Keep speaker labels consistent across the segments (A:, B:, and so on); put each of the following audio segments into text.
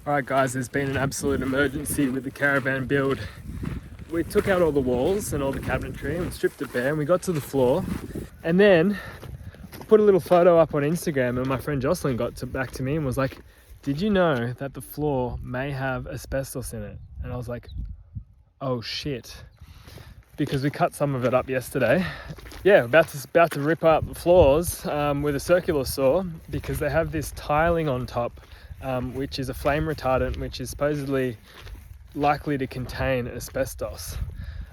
A: Alright guys, there's been an absolute emergency with the caravan build. We took out all the walls and all the cabinetry and stripped it bare and we got to the floor. And then put a little photo up on Instagram and my friend Jocelyn back to me and was like, did you know that the floor may have asbestos in it? And I was like, oh shit. Because we cut some of it up yesterday. Yeah, about to rip up the floors with a circular saw because they have this tiling on top, which is a flame retardant, which is supposedly likely to contain asbestos.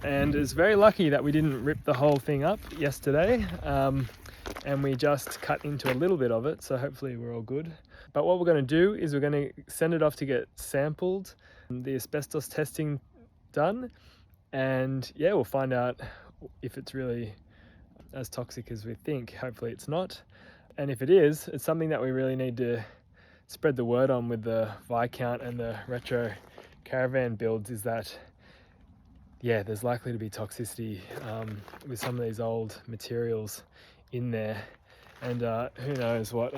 A: And it's very lucky that we didn't rip the whole thing up yesterday, and we just cut into a little bit of it, so hopefully we're all good. But what we're going to do is we're going to send it off to get sampled, the asbestos testing done, and yeah, we'll find out if it's really as toxic as we think. Hopefully it's not, and if it is, it's something that we really need to spread the word on with the Viscount and the retro caravan builds, is that yeah, there's likely to be toxicity with some of these old materials in there, and who knows what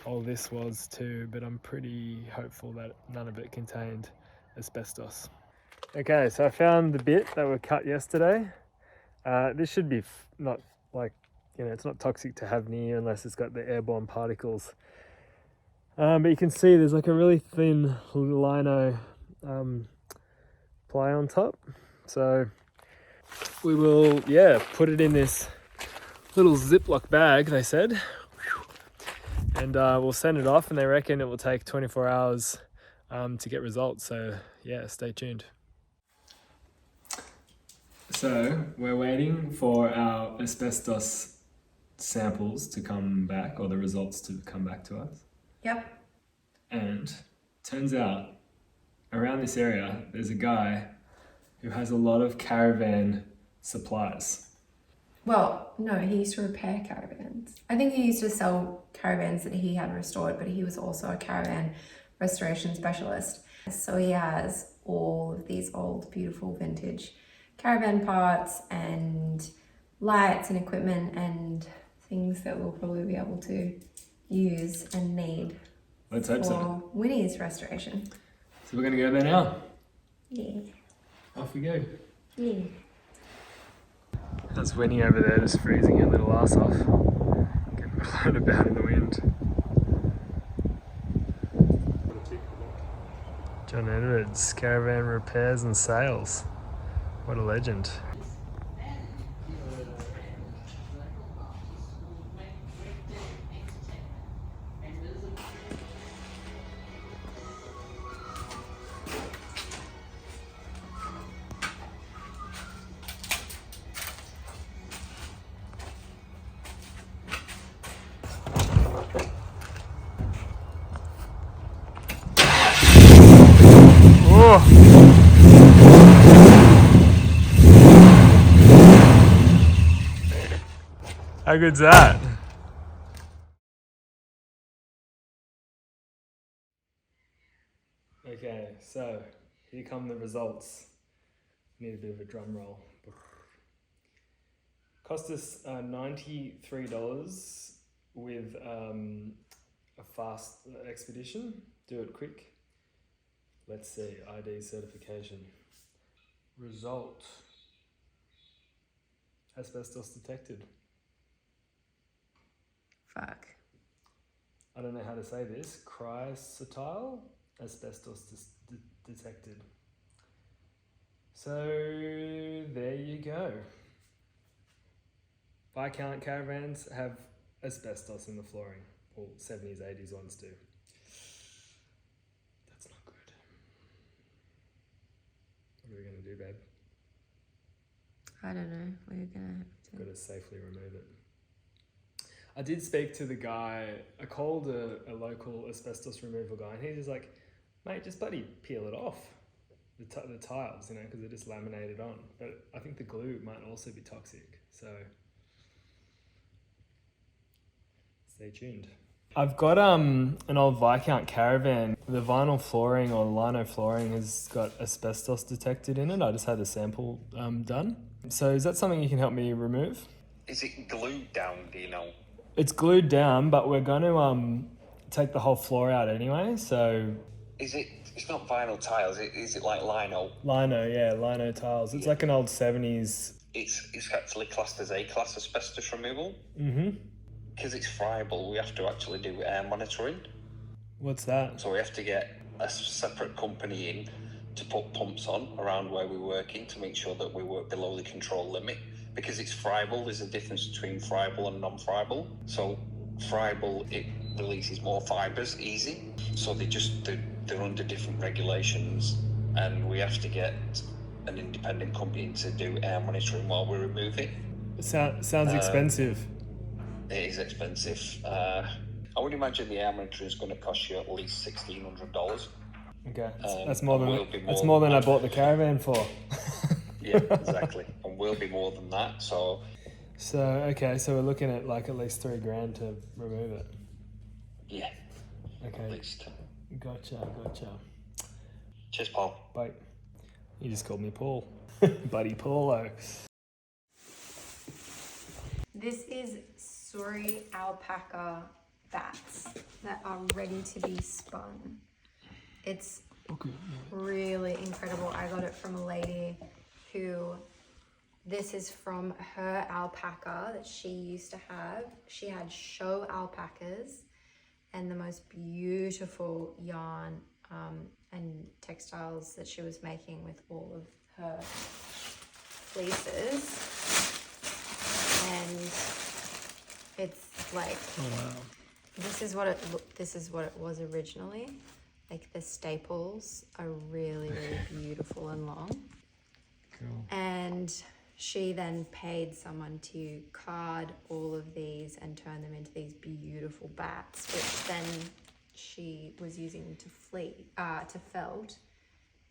A: all this was too, but I'm pretty hopeful that none of it contained asbestos. Okay, so I found the bit that were cut yesterday. This should be not like, you know, it's not toxic to have near unless it's got the airborne particles. But you can see there's like a really thin lino ply on top. So we will, yeah, put it in this little Ziploc bag, they said. And we'll send it off, and they reckon it will take 24 hours to get results. So yeah, stay tuned. So we're waiting for our asbestos samples to come back, or the results to come back to us.
B: Yep.
A: And turns out around this area there's a guy who has a lot of caravan supplies.
B: Well, no, he used to repair caravans. I think he used to sell caravans that he had restored, but he was also a caravan restoration specialist. So he has all of these old, beautiful vintage caravan parts and lights and equipment and things that we'll probably be able to use and need.
A: Let's hope so.
B: For Winnie's restoration.
A: So we're going to go there now.
B: Yeah.
A: Off we go.
B: Yeah.
A: That's Winnie over there just freezing her little ass off. Getting blown about in the wind. John Edwards, Caravan Repairs and Sales. What a legend. How good's that? Okay, so here come the results. Need a bit of a drum roll. Cost us $93 with a fast expedition. Do it quick. Let's see, ID certification. Result. Asbestos detected.
B: Fuck.
A: I don't know how to say this. Chrysotile asbestos detected. So there you go. Viscount caravans have asbestos in the flooring. Well, 70s, 80s ones do. That's not good. What are we going to do, babe?
B: I don't know. We're gonna have to.
A: Got to safely remove it. I did speak to the guy. I called a local asbestos removal guy, and he's just like, mate, just bloody peel it off, the tiles, you know, because they're just laminated on. But I think the glue might also be toxic, so stay tuned. I've got an old Viscount caravan. The vinyl flooring or lino flooring has got asbestos detected in it. I just had a sample done. So is that something you can help me remove?
C: Is it glued down, do you know?
A: It's glued down, but we're going to take the whole floor out anyway. So
C: Is it? It's not vinyl tiles. Is it like lino?
A: Lino, yeah, lino tiles. It's like an old 70s.
C: It's actually classed as A-class asbestos removal.
A: Mm-hmm.
C: Because it's friable, we have to actually do air monitoring.
A: What's that?
C: So we have to get a separate company in to put pumps on around where we're working to make sure that we work below the control limit. Because it's friable, there's a difference between friable and non-friable. So friable, it releases more fibres easy. So they're under different regulations, and we have to get an independent company to do air monitoring while we remove it.
A: Sounds expensive.
C: It is expensive. I would imagine the air monitor is going to cost you at least $1,600.
A: Okay, that's more than I bought the caravan for.
C: Yeah, exactly, and will be more than that. So
A: okay, so we're looking at like at least $3,000 to remove it.
C: Yeah.
A: Okay.
C: At least.
A: Gotcha.
C: Cheers, Paul.
A: Bye. You just called me Paul. Buddy Paulo.
B: This is Suri alpaca bats that are ready to be spun. It's really incredible. I got it from a lady who, this is from her alpaca that she used to have. She had show alpacas and the most beautiful yarn and textiles that she was making with all of her fleeces. And it's like, this is what it was originally. Like the staples are really, really beautiful and long.
A: Cool.
B: And she then paid someone to card all of these and turn them into these beautiful bats, which then she was using to felt,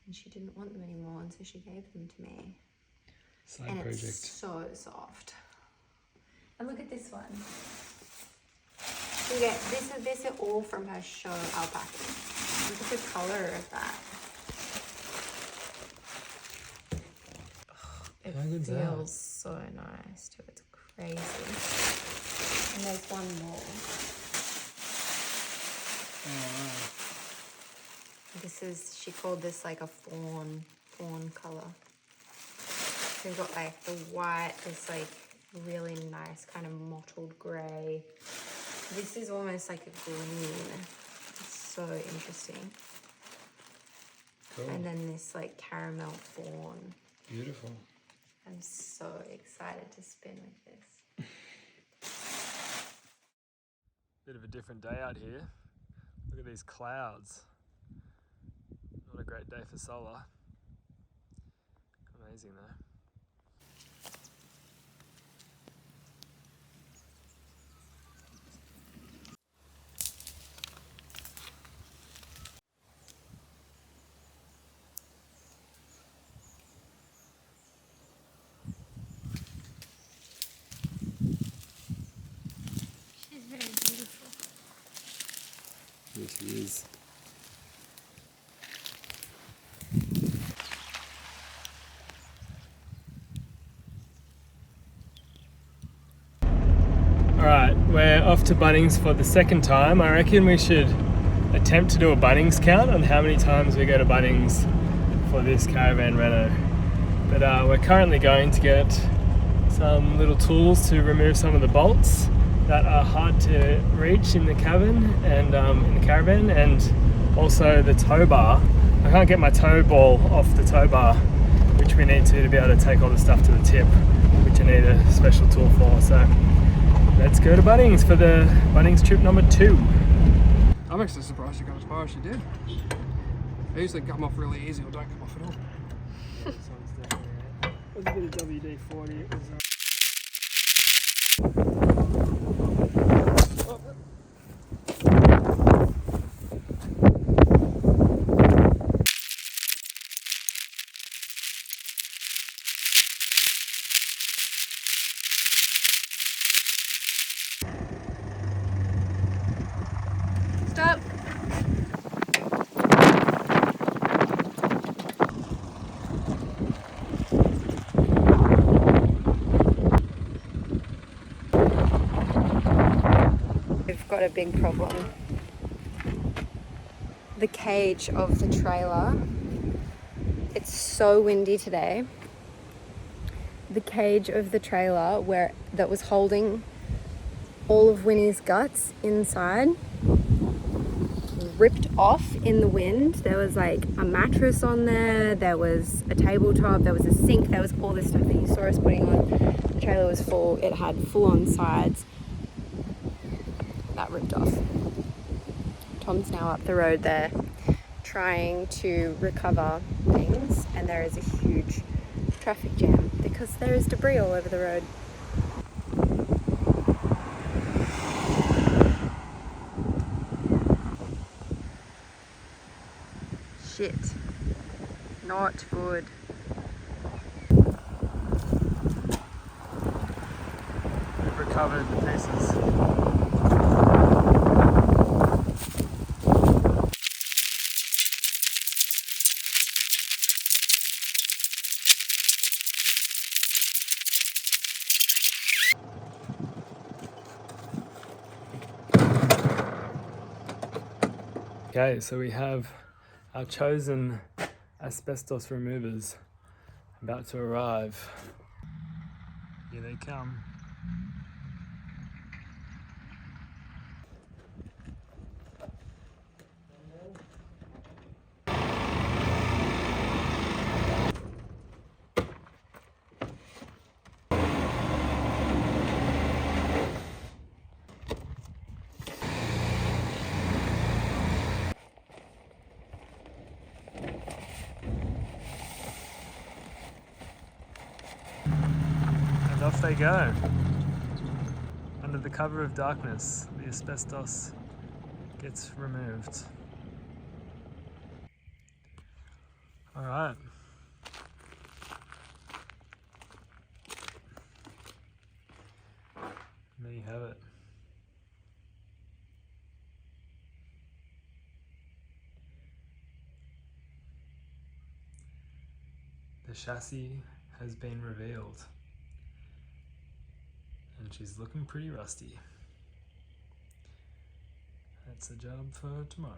B: and she didn't want them anymore, and so she gave them to me.
A: Side
B: and
A: project.
B: It's so soft. And look at this one. So yeah, these are all from her show alpaca. Look at the color of that. It feels so nice too. It's crazy. And there's one more. She called this like a fawn color. So you've got like the white, this like really nice kind of mottled grey. This is almost like a green. It's so interesting.
A: Cool.
B: And then this like caramel fawn.
A: Beautiful.
B: I'm so excited to spin with this.
A: Bit of a different day out here. Look at these clouds. Not a great day for solar. Amazing though.
B: She's very beautiful.
A: Yes, she is. Alright, we're off to Bunnings for the second time. I reckon we should attempt to do a Bunnings count on how many times we go to Bunnings for this caravan reno. But we're currently going to get some little tools to remove some of the bolts that are hard to reach in the cabin and in the caravan, and also the tow bar. I can't get my tow ball off the tow bar, which we need to be able to take all the stuff to the tip, which I need a special tool for. So let's go to Bunnings for the Bunnings trip number 2.
D: I'm actually surprised she got as far as she did. I usually come off really easy or don't come off at all.
A: Yeah, this one's definitely with a bit of WD-40. It was,
B: Stop. We've got a big problem. the cage of the trailer. It's so windy today. The cage of the trailer that was holding all of Winnie's guts inside ripped off in the wind. There was like a mattress on there, there was a tabletop, there was a sink, there was all this stuff that you saw us putting on. The trailer was full, it had full-on sides. That ripped off. Tom's now up the road there trying to recover things, and there is a huge traffic jam because there is debris all over the road. Shit. Not good.
A: We've recovered the pieces. Okay, so we have our chosen asbestos removers about to arrive. Here they come. And off they go. Under the cover of darkness, the asbestos gets removed. All right. There you have it. The chassis has been revealed, and she's looking pretty rusty. That's a job for tomorrow.